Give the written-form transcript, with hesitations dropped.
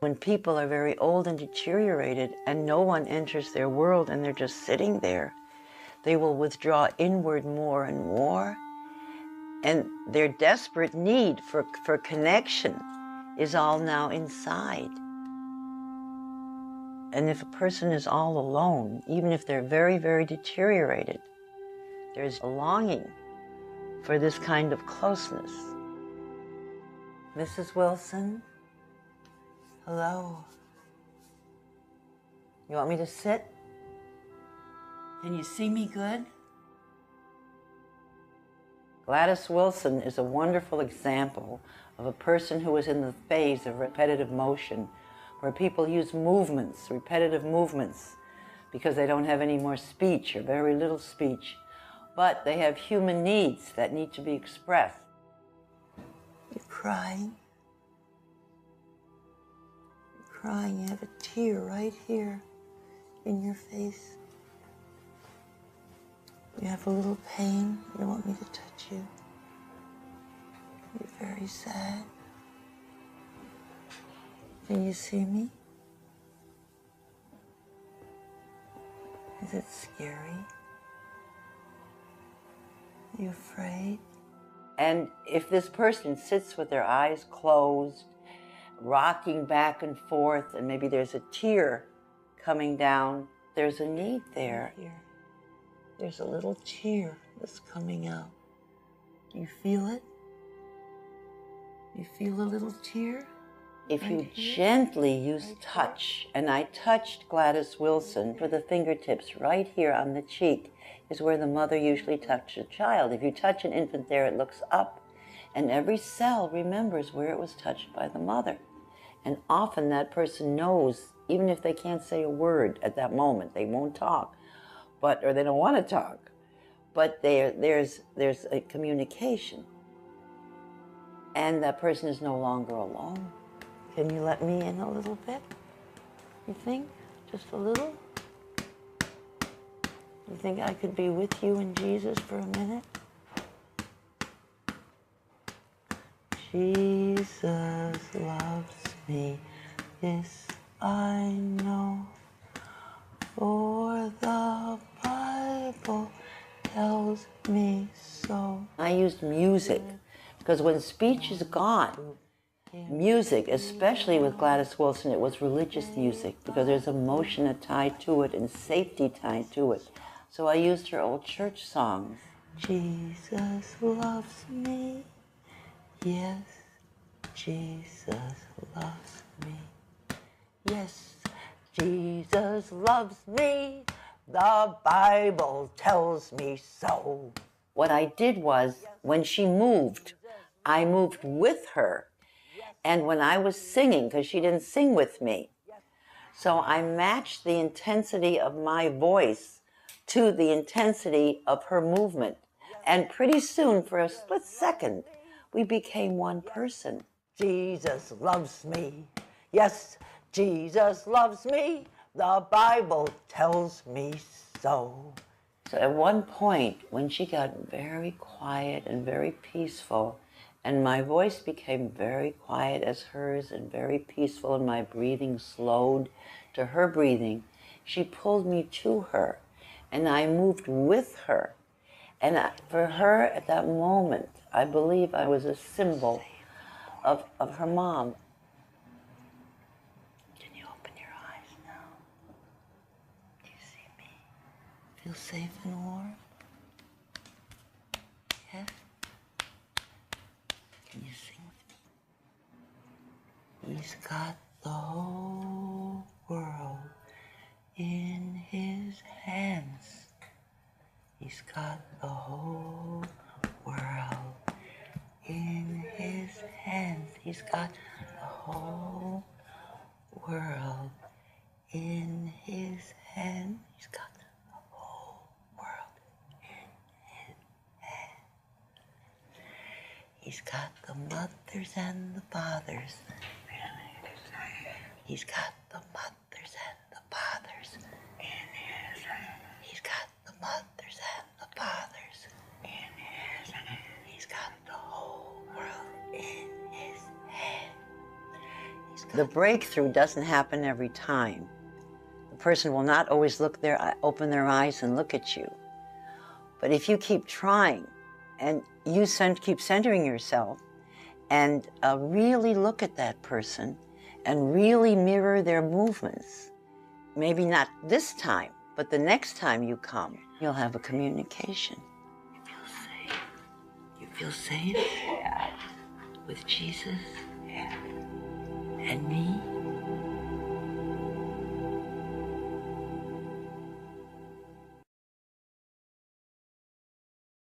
when people are very old and deteriorated and no one enters their world and they're just sitting there, they will withdraw inward more and more. And their desperate need for connection is all now inside. And if a person is all alone, even if they're very, very deteriorated, there's a longing for this kind of closeness. Mrs. Wilson, hello. You want me to sit? Can you see me good? Gladys Wilson is a wonderful example of a person who is in the phase of repetitive motion, where people use movements, repetitive movements, because they don't have any more speech or very little speech, but they have human needs that need to be expressed. You're crying. You're crying. You have a tear right here in your face. You have a little pain. You don't want me to touch you. You're very sad. Can you see me? Is it scary? Are you afraid? And if this person sits with their eyes closed, rocking back and forth, and maybe there's a tear coming down, there's a need there. There's a little tear that's coming out. Do you feel it? You feel a little tear? If you gently use touch, and I touched Gladys Wilson with the fingertips right here on the cheek, is where the mother usually touches a child. If you touch an infant there, it looks up, and every cell remembers where it was touched by the mother. And often that person knows, even if they can't say a word at that moment, they won't talk, or they don't want to talk, but there's a communication. And that person is no longer alone. Can you let me in a little bit? You think? Just a little? You think I could be with you and Jesus for a minute? Jesus loves me, yes, I know, for the Bible tells me so. I used music, because when speech is gone, music, especially with Gladys Wilson, it was religious music, because there's emotion tied to it and safety tied to it. So I used her old church songs. Jesus loves me, yes, Jesus loves me. Yes, Jesus loves me, the Bible tells me so. What I did was, when she moved, I moved with her. And when I was singing, because she didn't sing with me, so I matched the intensity of my voice to the intensity of her movement. And pretty soon, for a split second, we became one person. Jesus loves me. Yes, Jesus loves me. The Bible tells me so. So at one point, when she got very quiet and very peaceful, and my voice became very quiet as hers and very peaceful, and my breathing slowed to her breathing, she pulled me to her, and I moved with her. And for her, at that moment, I believe I was a symbol of her mom. Can you open your eyes now? Do you see me? Feel safe and warm? Yeah? Can you sing with me? He's got the whole world in his hands. He's got the whole world in his hands. He's got the whole world in his hands. He's got the whole world in his hands. He's got the mothers and the fathers. He's got the mothers and the fathers in his hands. He's got the mothers and the fathers in his hands. He's got the whole world in his hands. The breakthrough doesn't happen every time. The person will not always open their eyes and look at you. But if you keep trying and you keep centering yourself and really look at that person and really mirror their movements, maybe not this time, but the next time you come, you'll have a communication. You feel safe. You feel safe? Yeah. With Jesus? Yeah. And me?